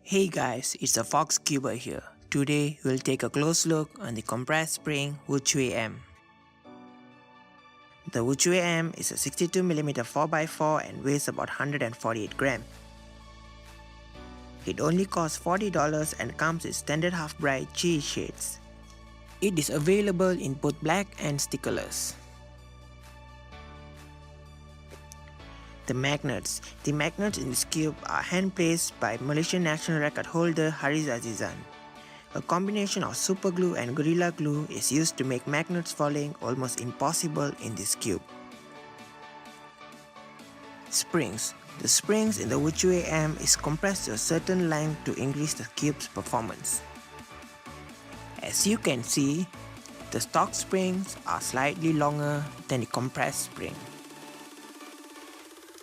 Hey guys, it's a Fox Cuber here. Today we'll take a close look on the compressed spring Wuque M. The Wuque M is a 62mm 4x4 and weighs about 148 grams. It only costs $40 and comes in standard half bright cheese shades. It is available in both black and stickerless. The magnets in this cube are hand placed by Malaysian national record holder Hariz Bin Azizan. A combination of super glue and gorilla glue is used to make magnets falling almost impossible in this cube. Springs. The springs in the Wuque M is compressed to a certain length to increase the cube's performance. As you can see, the stock springs are slightly longer than the compressed spring.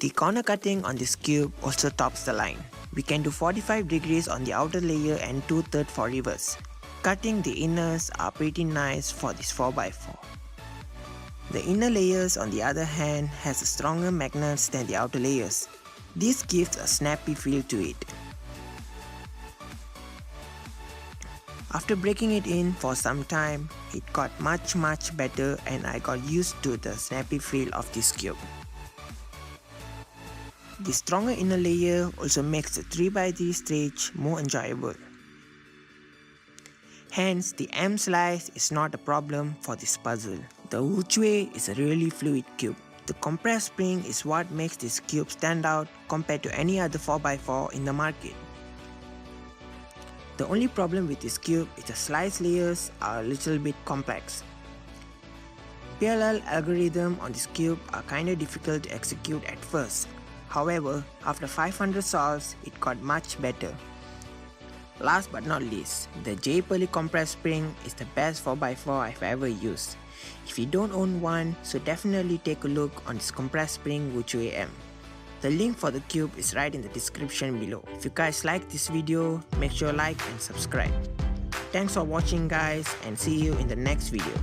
The corner cutting on this cube also tops the line. We can do 45 degrees on the outer layer and 2/3 for reverse. Cutting the inners are pretty nice for this 4x4. The inner layers on the other hand has stronger magnets than the outer layers. This gives a snappy feel to it. After breaking it in for some time, it got much better and I got used to the snappy feel of this cube. The stronger inner layer also makes the 3x3 stage more enjoyable. Hence, the M slice is not a problem for this puzzle. The Wuque is a really fluid cube. The compressed spring is what makes this cube stand out compared to any other 4x4 in the market. The only problem with this cube is the slice layers are a little bit complex. Parallel algorithm on this cube are kinda difficult to execute at first. However, after 500 solves, it got much better. Last but not least, the Jpearly compressed spring is the best 4x4 I've ever used. If you don't own one, so definitely take a look on this compressed spring Wuque M. The link for the cube is right in the description below. If you guys like this video, make sure to like and subscribe. Thanks for watching guys and see you in the next video.